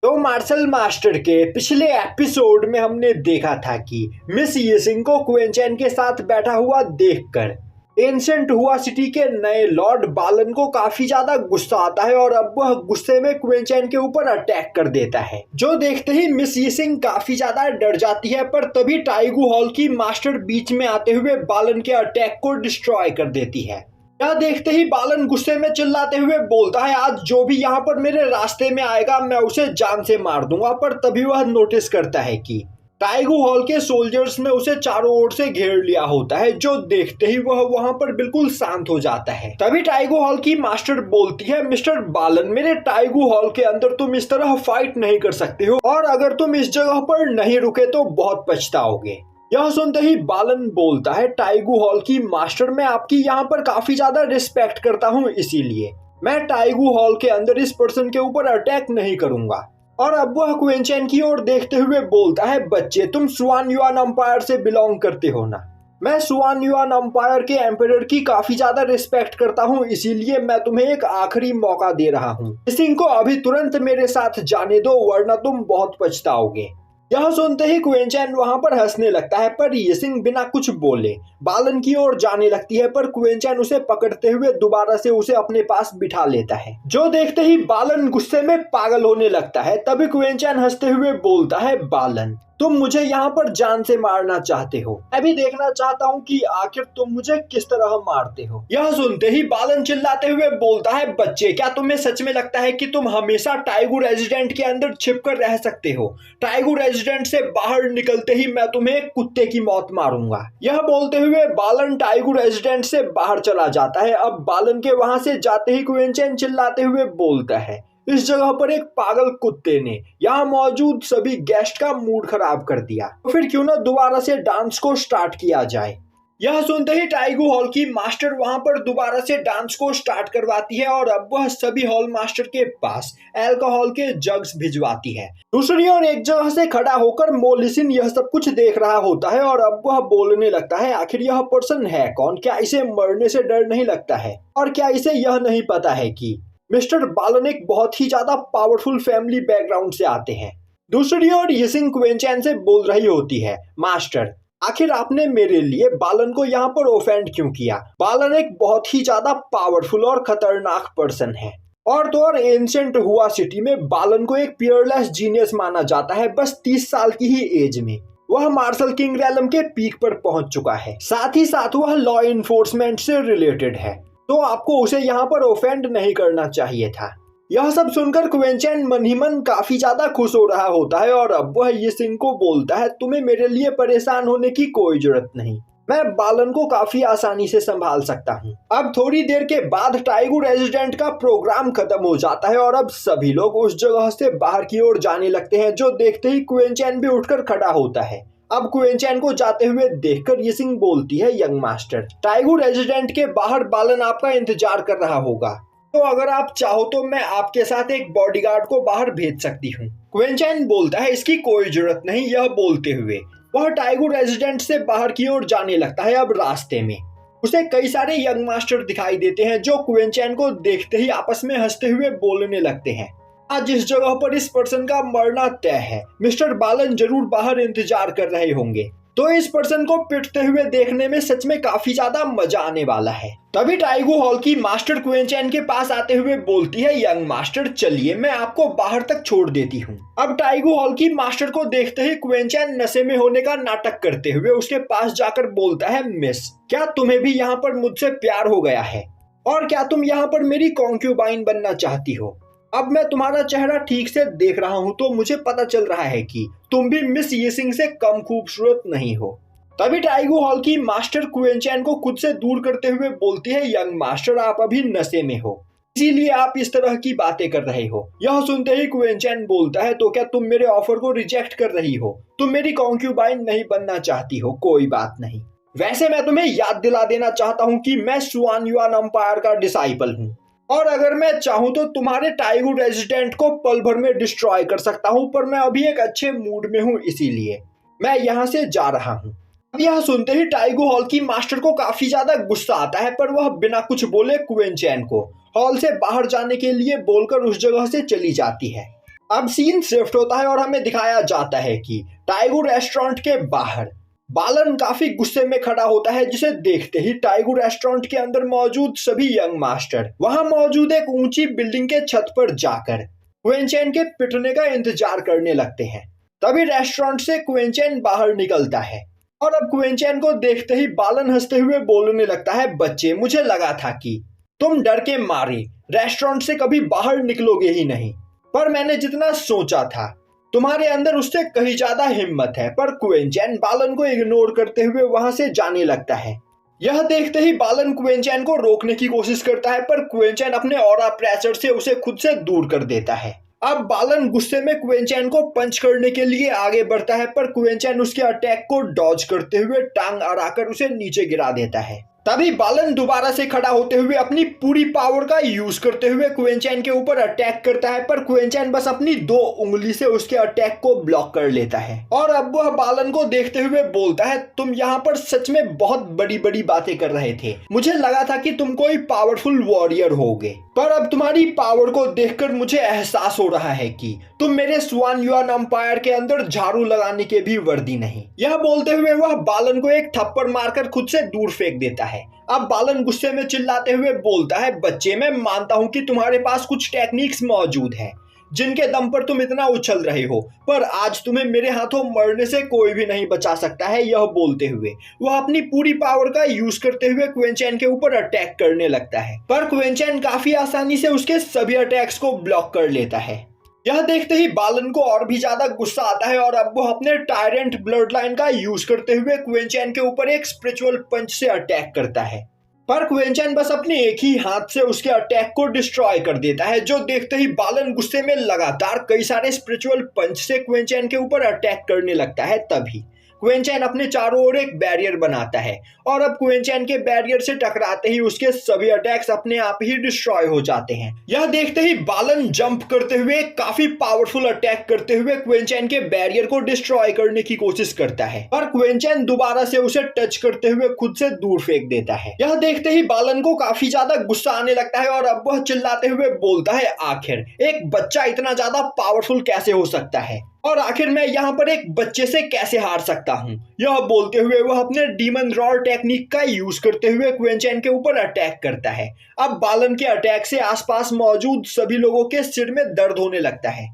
तो martial master के पिछले एपिसोड में हमने देखा था कि मिस येसिंग को क्वीन चैन के साथ बैठा हुआ देखकर एंशंट हुआ सिटी के नए लॉर्ड बालन को काफी ज्यादा गुस्सा आता है और अब वह गुस्से में क्वीन चैन के ऊपर अटैक कर देता है, जो देखते ही मिस येसिंग काफी ज्यादा डर जाती है। पर तभी टाइगू हॉल की मास्टर बीच में आते हुए बालन के अटैक को डिस्ट्रॉय कर देती है। यह देखते ही बालन गुस्से में चिल्लाते हुए बोलता है, आज जो भी यहाँ पर मेरे रास्ते में आएगा मैं उसे जान से मार दूंगा। पर तभी वह नोटिस करता है कि टाइगू हॉल के सोल्जर्स ने उसे चारों ओर से घेर लिया होता है, जो देखते ही वह वहां पर बिल्कुल शांत हो जाता है। तभी टाइगू हॉल की मास्टर बोलती है, मिस्टर बालन, मेरे टाइगू हॉल के अंदर तुम इस तरह फाइट नहीं कर सकते हो और अगर तुम इस जगह पर नहीं रुके तो बहुत पछताओगे। यह सुनते ही बालन बोलता है, टाइगू हॉल की मास्टर, मैं आपकी यहाँ पर काफी ज्यादा रिस्पेक्ट करता हूँ, इसीलिए मैं टाइगू हॉल के अंदर इस पर्सन के ऊपर अटैक नहीं करूंगा। और अब वह क्वीन चैन की ओर देखते हुए बोलता है, बच्चे, तुम स्वान युआन अंपायर से बिलोंग करते हो ना? मैं स्वान युआन अंपायर के एम्परर की काफी ज्यादा रिस्पेक्ट करता हूँ, इसीलिए मैं तुम्हें एक आखिरी मौका दे रहा हूँ। येसिंग को अभी तुरंत मेरे साथ जाने दो, वरना तुम बहुत पछताओगे। यह सुनते ही क्वीन चैन वहां पर हंसने लगता है, पर येसिंग बिना कुछ बोले बालन की ओर जाने लगती है। पर क्वीन चैन उसे पकड़ते हुए दोबारा से उसे अपने पास बिठा लेता है, जो देखते ही बालन गुस्से में पागल होने लगता है। तभी क्वीन चैन हंसते हुए बोलता है, बालन, तुम मुझे यहाँ पर जान से मारना चाहते हो, मैं भी देखना चाहता हूँ कि आखिर तुम मुझे किस तरह मारते हो। यह सुनते ही बालन चिल्लाते हुए बोलता है, बच्चे, क्या तुम्हें सच में लगता है कि तुम हमेशा टाइगू रेजिडेंट के अंदर छिपकर रह सकते हो? टाइगू रेजिडेंट से बाहर निकलते ही मैं तुम्हें एक कुत्ते की मौत मारूंगा। यह बोलते हुए बालन टाइगू रेजिडेंट से बाहर चला जाता है। अब बालन के वहां से जाते ही क्वीन चैन चिल्लाते हुए बोलता है, इस जगह पर एक पागल कुत्ते ने यहाँ मौजूद सभी गेस्ट का मूड खराब कर दिया, तो फिर क्यों ना दोबारा से डांस को स्टार्ट किया जाए। यह सुनते ही टाइगू हॉल की मास्टर वहां पर दोबारा से डांस को स्टार्ट करवाती है और अब वह सभी हॉल मास्टर के पास अल्कोहल के जग्स भिजवाती है। दूसरी ओर एक जगह से खड़ा होकर मोलिसिन यह सब कुछ देख रहा होता है और अब वह बोलने लगता है, आखिर यह पर्सन है कौन? क्या इसे मरने से डर नहीं लगता है? और क्या इसे यह नहीं पता है कि मिस्टर बालन एक बहुत ही ज्यादा पावरफुल फैमिली बैकग्राउंड से आते हैं? दूसरी ओर येसिंग क्वीन चैन से बोल रही होती है, मास्टर, आखिर आपने मेरे लिए बालन को यहाँ पर ऑफेंड क्यों किया? बालन एक बहुत ही ज्यादा पावरफुल और खतरनाक पर्सन है और तो और एंशंट हुआ सिटी में बालन को एक पियरलेस जीनियस माना जाता है। बस 30 साल की ही एज में वह मार्शल किंग रैलम के पीक पर पहुंच चुका है, साथ ही साथ वह लॉ इन्फोर्समेंट से रिलेटेड है, तो आपको उसे यहाँ पर ऑफेंड नहीं करना चाहिए था। यह सब सुनकर क्वीन चैन मन ही मन काफी ज्यादा खुश हो रहा होता है और अब वह येसिंग को बोलता है, तुम्हें मेरे लिए परेशान होने की कोई जरूरत नहीं, मैं बालन को काफी आसानी से संभाल सकता हूँ। अब थोड़ी देर के बाद टाइगू रेजिडेंट का प्रोग्राम खत्म हो जाता है और अब सभी लोग उस जगह से बाहर की ओर जाने लगते हैं, जो देखते ही क्वीन चैन भी उठकर खड़ा होता है। अब क्वीन चैन को जाते हुए देखकर येसिंग बोलती है, यंग मास्टर, टाइगू रेजिडेंट के बाहर बालन आपका इंतजार कर रहा होगा, तो अगर आप चाहो तो मैं आपके साथ एक बॉडीगार्ड को बाहर भेज सकती हूँ। क्वीन चैन बोलता है, इसकी कोई जरूरत नहीं। यह बोलते हुए वह टाइगू रेजिडेंट से बाहर की ओर जाने लगता है। अब रास्ते में उसे कई सारे यंग मास्टर दिखाई देते हैं, जो क्वीन चैन को देखते ही आपस में हंसते हुए बोलने लगते हैं, आज इस जगह पर इस पर्सन का मरना तय है, मिस्टर बालन जरूर बाहर इंतजार कर रहे होंगे, तो इस पर्सन को पिटते हुए देखने में सच में काफी ज्यादा मजा आने वाला है। तभी टाइगू हॉल की मास्टर क्वीन चैन के पास आते हुए बोलती है, यंग मास्टर, चलिए मैं आपको बाहर तक छोड़ देती हूँ। अब टाइगू हॉल की मास्टर को देखते ही क्वीन चैन नशे में होने का नाटक करते हुए उसके पास जाकर बोलता है, मिस, क्या तुम्हें भी यहाँ पर मुझसे प्यार हो गया है और क्या तुम यहाँ पर मेरी कॉन्क्यूबाइन बनना चाहती हो? अब मैं तुम्हारा चेहरा ठीक से देख रहा हूँ तो मुझे पता चल रहा है कि तुम भी मिस येसिंग से कम खूबसूरत नहीं हो। तभी टाइगू हॉल की मास्टर क्वीन चैन को खुद से दूर करते हुए बोलती है, यंग मास्टर, आप अभी नशे में हो, इसीलिए आप इस तरह की बातें कर रहे हो। यह सुनते ही क्वीन चैन बोलता है, तो क्या तुम मेरे ऑफर को रिजेक्ट कर रही हो? तुम मेरी कॉन्क्यूबाइन नहीं बनना चाहती हो? कोई बात नहीं, वैसे मैं तुम्हें याद दिला देना चाहता हूँ कि मैं स्वान युआन अंपायर का डिसाइपल हूँ और अगर मैं चाहूं तो तुम्हारे टाइगू रेजिडेंट को पल भर में डिस्ट्रॉय कर सकता हूं, पर मैं अभी एक अच्छे मूड में हूं, इसीलिए मैं यहां से जा रहा हूं। अब यह सुनते ही टाइगू हॉल की मास्टर को काफी ज्यादा गुस्सा आता है, पर वह बिना कुछ बोले क्वीन चैन को हॉल से बाहर जाने के लिए बोलकर उस जगह से चली जाती है। अब सीन शिफ्ट होता है और हमें दिखाया जाता है कि टाइगू रेस्टोरेंट के बाहर बालन काफी गुस्से में खड़ा होता है, जिसे देखते ही टाइगू रेस्टोरेंट के अंदर मौजूद सभी यंग मास्टर वहां मौजूद एक ऊंची बिल्डिंग के छत पर जाकर क्विंचेन के पिटने का इंतजार करने लगते हैं। तभी रेस्टोरेंट से क्विंचेन बाहर निकलता है और अब क्विंचेन को देखते ही बालन हंसते हुए बोलने लगता है, बच्चे, मुझे लगा था कि तुम डर के मारे रेस्टोरेंट से कभी बाहर निकलोगे ही नहीं, पर मैंने जितना सोचा था तुम्हारे अंदर उससे कहीं ज्यादा हिम्मत है। पर क्विंचेन बालन को इग्नोर करते हुए वहां से जाने लगता है। यह देखते ही बालन क्विंचेन को रोकने की कोशिश करता है, पर क्विंचेन अपने ऑरा प्रेशर से उसे खुद से दूर कर देता है। अब बालन गुस्से में क्विंचेन को पंच करने के लिए आगे बढ़ता है, पर क्विंचेन उसके अटैक को डॉज करते हुए टांग अड़ाकर उसे नीचे गिरा देता है। तभी बालन दोबारा से खड़ा होते हुए अपनी पूरी पावर का यूज करते हुए क्विंचेन के ऊपर अटैक करता है, पर क्विंचेन बस अपनी 2 उंगली से उसके अटैक को ब्लॉक कर लेता है। और अब वह बालन को देखते हुए बोलता है, तुम यहाँ पर सच में बहुत बड़ी बड़ी बातें कर रहे थे। मुझे लगा था कि तुम कोई पावरफुल वॉरियर होगे, पर अब तुम्हारी पावर को देखकर मुझे एहसास हो रहा है कि तुम मेरे स्वान युआन अंपायर के अंदर झाड़ू लगाने के भी वर्दी नहीं। यह बोलते हुए वह बालन को एक थप्पड़ मारकर खुद से दूर फेंक देता है। अब बालन गुस्से में चिल्लाते हुए बोलता है, बच्चे, मैं मानता हूं कि तुम्हारे पास कुछ टेक्निक्स मौजूद हैं जिनके दम पर तुम इतना उछल रहे हो, पर आज तुम्हें मेरे हाथों मरने से कोई भी नहीं बचा सकता है। यह बोलते हुए वह अपनी पूरी पावर का यूज करते हुए क्विंचेन के ऊपर अटैक करने लगता है, पर क्विंचेन काफी आसानी से उसके सभी अटैक्स को ब्लॉक कर लेता है। यह देखते ही बालन को और भी ज्यादा गुस्सा आता है और अब वो अपने टायरेंट ब्लड लाइन का यूज करते हुए क्विंचेन के ऊपर एक स्पिरिचुअल पंच से अटैक करता है, पर क्विंचेन बस अपने एक ही हाथ से उसके अटैक को डिस्ट्रॉय कर देता है। जो देखते ही बालन गुस्से में लगातार कई सारे स्पिरिचुअल पंच से क्विंचेन के ऊपर अटैक करने लगता है। तभी क्विंचेन अपने चारों ओर एक बैरियर बनाता है और अब क्विंचेन के बैरियर से टकराते ही उसके सभी अटैक्स अपने आप ही डिस्ट्रॉय हो जाते हैं। यह देखते ही बालन जंप करते हुए काफी पावरफुल अटैक करते हुए क्विंचेन के बैरियर को डिस्ट्रॉय करने की कोशिश करता है, पर क्विंचेन दोबारा से उसे टच करते हुए खुद से दूर फेंक देता है। यह देखते ही बालन को काफी ज्यादा गुस्सा आने लगता है और अब वह चिल्लाते हुए बोलता है, आखिर एक बच्चा इतना ज्यादा पावरफुल कैसे हो सकता है और आखिर मैं यहाँ पर एक बच्चे से कैसे हार सकता हूँ। यह बोलते हुए वह अपने डीमन रॉर टेक्निक का यूज करते हुए क्विंचेन के ऊपर अटैक करता है। अब बालन के अटैक से आसपास मौजूद सभी लोगों के सिर में दर्द होने लगता है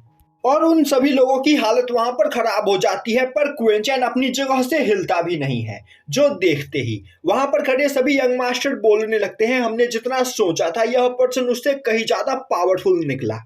और उन सभी लोगों की हालत वहां पर खराब हो जाती है, पर क्विंचेन अपनी जगह से हिलता भी नहीं है। जो देखते ही वहां पर खड़े सभी यंग मास्टर बोलने लगते हैं, हमने जितना सोचा था यह पर्सन उससे कहीं ज्यादा पावरफुल निकला।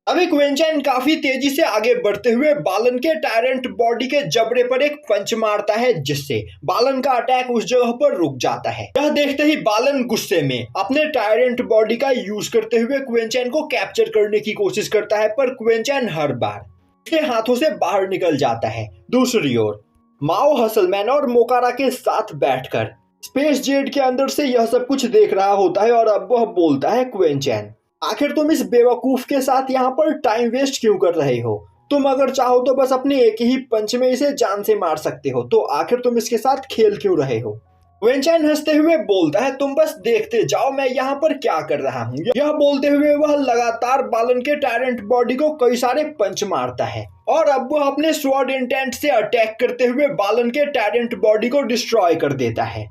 अभी क्विंचेन काफी तेजी से आगे बढ़ते हुए बालन के टायरेंट बॉडी के जबड़े पर एक पंच मारता है, जिससे बालन का अटैक उस जगह पर रुक जाता है। यह देखते ही बालन गुस्से में अपने टायरेंट बॉडी का यूज करते हुए क्विंचेन को कैप्चर करने की कोशिश करता है, पर क्विंचेन हर बार उसके हाथों से बाहर निकल जाता है। दूसरी ओर माओ हसलमैन और मोकारा के साथ बैठकर स्पेस जेट के अंदर से यह सब कुछ देख रहा होता है और अब वह बोलता है, क्विंचेन, आखिर तुम इस बेवकूफ के साथ यहाँ पर टाइम वेस्ट क्यों कर रहे हो? तुम अगर चाहो तो बस अपने एक ही पंच में इसे जान से मार सकते हो, तो आखिर तुम इसके साथ खेल क्यों रहे हो? क्विंचेन हंसते हुए बोलता है, तुम बस देखते जाओ मैं यहाँ पर क्या कर रहा हूँ। यह बोलते हुए वह लगातार बालन के टायरेंट बॉडी को कई सारे पंच मारता है और अब वह अपने स्वॉर्ड इंटेंट से अटैक करते हुए बालन के टायरेंट बॉडी को डिस्ट्रॉय कर देता है।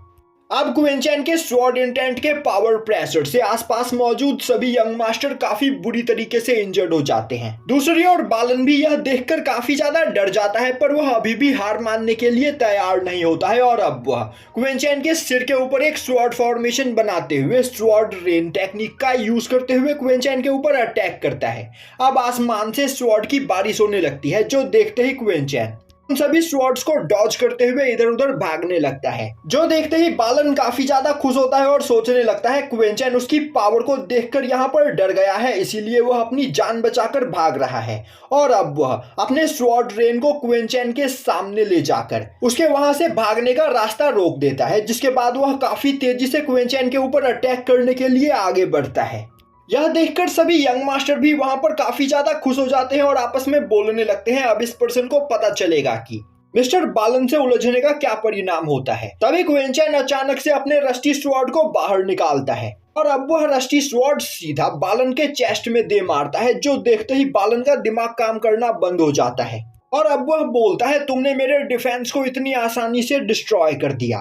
अब क्विंचेन के स्वॉर्ड इंटेंट के पावर प्रेशर से आसपास मौजूद सभी यंग मास्टर काफी बुरी तरीके से इंजर्ड हो जाते हैं। दूसरी ओर बालन भी यह देखकर काफी ज्यादा डर जाता है, पर वह अभी भी हार मानने के लिए तैयार नहीं होता है और अब वह क्विंचेन के सिर के ऊपर एक स्वॉर्ड फॉर्मेशन बनाते हुए स्वॉर्ड रेन टेक्निक का यूज करते हुए क्विंचेन के ऊपर अटैक करता है। अब आसमान से स्वॉर्ड की बारिश होने लगती है। जो देखते ही क्विंचेन उन सभी स्वॉर्ड्स को डॉज करते हुए इधर उधर भागने लगता है। जो देखते ही बालन काफी ज्यादा खुश होता है और सोचने लगता है, क्विंचेन उसकी पावर को देखकर यहाँ पर डर गया है, इसीलिए वह अपनी जान बचाकर भाग रहा है। और अब वह अपने स्वॉर्ड रेन को क्विंचेन के सामने ले जाकर उसके वहां से भागने का रास्ता रोक देता है, जिसके बाद वह काफी तेजी से क्विंचेन के ऊपर अटैक करने के लिए आगे बढ़ता है। यह देखकर सभी यंग मास्टर भी वहां पर काफी ज्यादा खुश हो जाते हैं और आपस में बोलने लगते हैं, अब इस पर्सन को पता चलेगा कि मिस्टर बालन से उलझने का क्या परिणाम होता है। तभी क्विंचेन अचानक से अपने रस्टी स्वॉर्ड को बाहर निकालता है और अब वह रस्टी स्वॉर्ड सीधा बालन के चेस्ट में दे मारता है, जो देखते ही बालन का दिमाग काम करना बंद हो जाता है। और अब वह बोलता है, तुमने मेरे डिफेंस को इतनी आसानी से डिस्ट्रॉय कर दिया।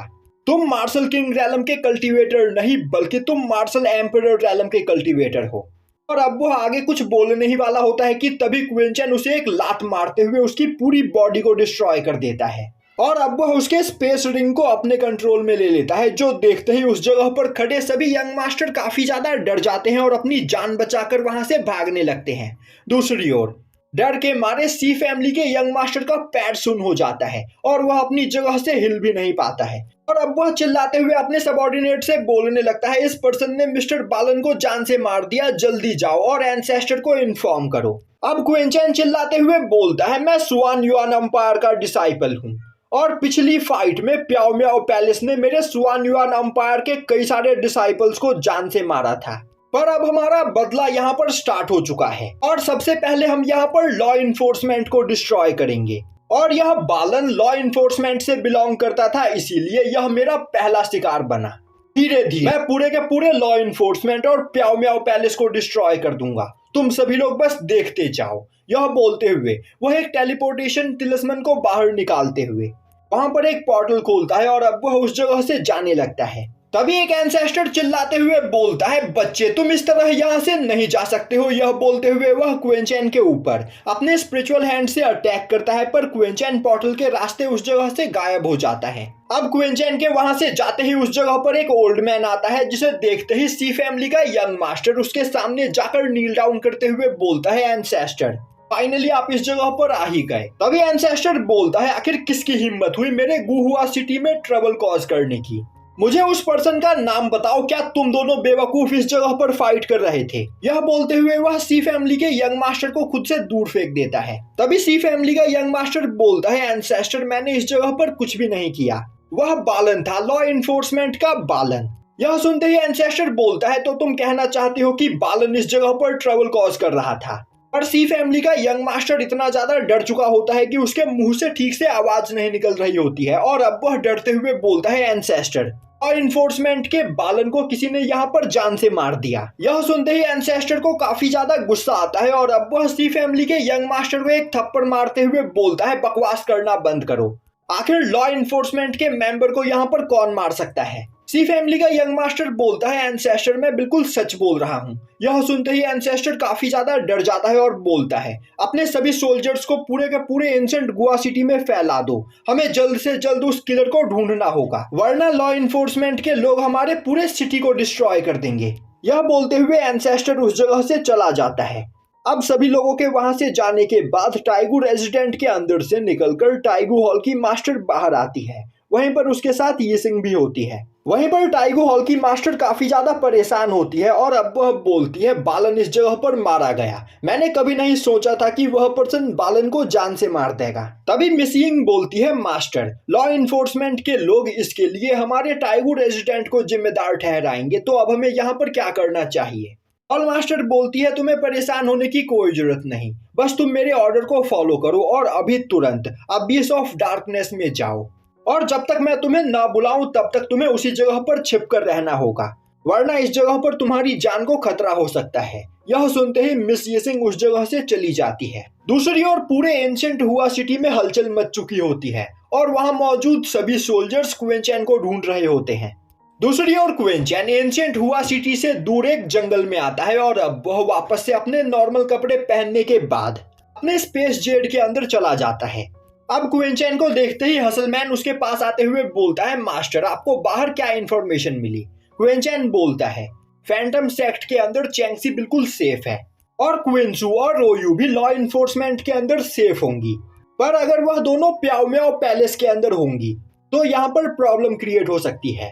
तुम मार्शल किंग रैलम के कल्टीवेटर नहीं, बल्कि तुम मार्शल एम्परर रैलम के कल्टीवेटर हो। और अब वह आगे कुछ बोलने ही वाला होता है कि तभी क्विंचन उसे एक लात मारते हुए उसकी पूरी बॉडी को डिस्ट्रॉय कर देता है। और अब वह उसके स्पेस रिंग को अपने कंट्रोल में ले लेता है, जो देखते ही उस जगह पर खड़े सभी यंग मास्टर काफी ज्यादा डर जाते हैं और अपनी जान बचाकर वहां से भागने लगते हैं। दूसरी ओर डर के मारे सी फैमिली के यंग मास्टर का पैर सुन्न हो जाता है और वह अपनी जगह से हिल भी नहीं पाता है। और अब वह चिल्लाते हुए अपने सबऑर्डिनेट से बोलने लगता है, इस पर्सन ने मिस्टर बालन को जान से मार दिया, जल्दी जाओ और एंसेस्टर को इन्फॉर्म करो। अब क्विंचन चिल्लाते हुए बोलता है, मैं सुआन युआन अंपायर का डिसाइपल हूँ और पिछली फाइट में प्याओ म्याओ पैलेस ने मेरे सुआन युआन अंपायर के कई सारे डिसाइपल्स को जान से मारा था, पर अब हमारा बदला यहाँ पर स्टार्ट हो चुका है और सबसे पहले हम यहाँ पर लॉ इन्फोर्समेंट को डिस्ट्रॉय करेंगे। और यह बालन लॉ इन्फोर्समेंट से बिलोंग करता था, इसीलिए यह मेरा पहला शिकार बना। धीरे धीरे मैं पूरे के पूरे लॉ इन्फोर्समेंट और प्याओ म्याओ पैलेस को डिस्ट्रॉय कर दूंगा, तुम सभी लोग बस देखते जाओ। यह बोलते हुए वह एक टेलीपोर्टेशन तिलिस्मन को बाहर निकालते हुए वहां पर एक पोर्टल खोलता है और अब वह उस जगह से जाने लगता है। तभी एक एंसेस्टर चिल्लाते हुए बोलता है, बच्चे तुम इस तरह यहाँ से नहीं जा सकते हो। यह बोलते हुए वह क्विंचन के ऊपर अपने स्पिरिचुअल हैंड से अटैक करता है, पर क्विंचन पोर्टल के रास्ते उस जगह से गायब हो जाता है। अब क्विंचन के वहां से जाते ही उस जगह पर एक ओल्ड मैन आता है, जिसे देखते ही सी फैमिली का यंग मास्टर उसके सामने जाकर नील डाउन करते हुए बोलता है, एंसेस्टर फाइनली आप इस जगह पर आ ही गए। तभी एंसेस्टर बोलता है, आखिर किसकी हिम्मत हुई मेरे गुहुआ सिटी में ट्रबल कॉज करने की? मुझे उस पर्सन का नाम बताओ, क्या तुम दोनों बेवकूफ इस जगह पर फाइट कर रहे थे? यह बोलते हुए वह सी फैमिली के यंग मास्टर को खुद से दूर फेंक देता है। तभी सी फैमिली का यंग मास्टर बोलता है, एंसेस्टर मैंने इस जगह पर कुछ भी नहीं किया, वह बालन था, लॉ इन्फोर्समेंट का बालन। यह सुनते ही एंसेस्टर बोलता है, तो तुम कहना चाहते हो कि बालन इस जगह पर ट्रबल कॉज कर रहा था? पर सी फैमिली का यंग मास्टर इतना ज्यादा डर चुका होता है कि उसके मुंह से ठीक से आवाज नहीं निकल रही होती है और अब वह डरते हुए बोलता है, एंसेस्टर और इन्फोर्समेंट के बालन को किसी ने यहाँ पर जान से मार दिया। यह सुनते ही एंसेस्टर को काफी ज्यादा गुस्सा आता है और अब वह सी फैमिली के यंग मास्टर को एक थप्पड़ मारते हुए बोलता है, बकवास करना बंद करो, आखिर लॉ इन्फोर्समेंट के मेंबर को यहाँ पर कौन मार सकता है? सी फैमिली का यंग मास्टर बोलता है, एंसेस्टर मैं बिल्कुल सच बोल रहा हूँ। यह सुनते ही एंसेस्टर काफी ज्यादा डर जाता है और बोलता है, अपने सभी सोल्जर्स को पूरे के पूरे एंसेंट गुआ सिटी में फैला दो, हमें जल्द से जल्द उस किलर को ढूंढना होगा, वरना लॉ इन्फोर्समेंट के लोग हमारे पूरे सिटी को डिस्ट्रॉय कर देंगे। यह बोलते हुए एंसेस्टर उस जगह से चला जाता है। अब सभी लोगों के वहां से जाने के बाद टाइगू रेजिडेंट के अंदर से निकलकर टाइगू हॉल की मास्टर बाहर आती है, वहीं पर उसके साथ यिसिंग भी होती है। वहीं पर टाइगू हॉल की मास्टर काफी ज्यादा परेशान होती है और अब वह बोलती है, बालन इस जगह पर मारा गया, मैंने कभी नहीं सोचा था कि वह पर्सन बालन को जान से मार देगा। तभी मिस यिंग बोलती है, मास्टर लॉ इन्फोर्समेंट के लोग इसके लिए हमारे टाइगू रेजिडेंट को जिम्मेदार ठहराएंगे, तो अब हमें यहाँ पर क्या करना चाहिए? हॉल मास्टर बोलती है, तुम्हें परेशान होने की कोई जरूरत नहीं, बस तुम मेरे ऑर्डर को फॉलो करो और अभी तुरंत अबिस ऑफ डार्कनेस में जाओ, और जब तक मैं तुम्हें ना बुलाऊं तब तक तुम्हें उसी जगह पर छिपकर रहना होगा, वरना इस जगह पर तुम्हारी जान को खतरा हो सकता है। यह सुनते ही मिस यिसिंग उस जगह से चली जाती है। दूसरी ओर पूरे एंशिएंट हुआ सिटी में हलचल मच चुकी होती है और वहां मौजूद सभी सोल्जर्स क्विंचन को ढूंढ रहे होते हैं। दूसरी ओर क्विंचन एंशिएंट हुआ सिटी से दूर एक जंगल में आता है और अब वह वापस से अपने नॉर्मल कपड़े पहनने के बाद अपने स्पेस जेट के अंदर चला जाता है। अब क्विंचन को देखते ही हसलमैन उसके पास आते हुए बोलता है, मास्टर आपको बाहर क्या इंफॉर्मेशन मिली? क्विंचन बोलता है, फैंटम सेक्ट के अंदर चैंक्सी बिल्कुल सेफ है और क्विंसू और रोयू भी लॉ इन्फोर्समेंट के अंदर सेफ होंगी, पर अगर वह दोनों प्याओ म्याओ पैलेस के अंदर होंगी तो यहाँ पर प्रॉब्लम क्रिएट हो सकती है।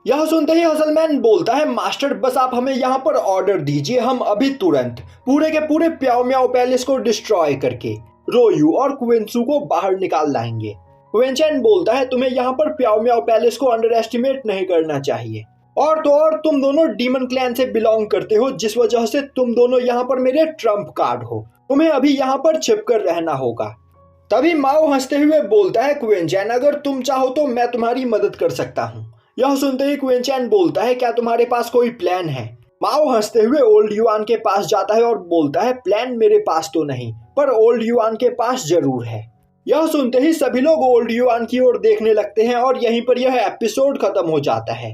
यह सुनते ही हसलमैन बोलता है, मास्टर बस आप हमें यहाँ पर ऑर्डर दीजिए, हम अभी तुरंत पूरे के पूरे प्याओ म्याओ पैलेस को डिस्ट्रॉय करके रोयू और क्विंसू को बाहर निकाल लाएंगे। क्विंचन बोलता है, तुम्हें यहाँ पर प्याओ म्याओ पैलेस को अंडर एस्टिमेट नहीं करना चाहिए, और तो और तुम दोनों डीमन क्लैन से बिलोंग करते हो, जिस वजह से तुम दोनों यहाँ पर मेरे ट्रम्प कार्ड हो, तुम्हें अभी यहाँ पर छिपकर रहना होगा। तभी माओ हंसते हुए बोलता है, क्विंचन अगर तुम चाहो तो मैं तुम्हारी मदद कर सकता हूँ, यह सुनते ही क्वीन चैन बोलता है क्या तुम्हारे पास कोई प्लान है। माओ हंसते हुए ओल्ड युआन के पास जाता है और बोलता है प्लान मेरे पास तो नहीं, पर ओल्ड युआन के पास जरूर है। यह सुनते ही सभी लोग ओल्ड युआन की ओर देखने लगते हैं और यहीं पर यह एपिसोड खत्म हो जाता है।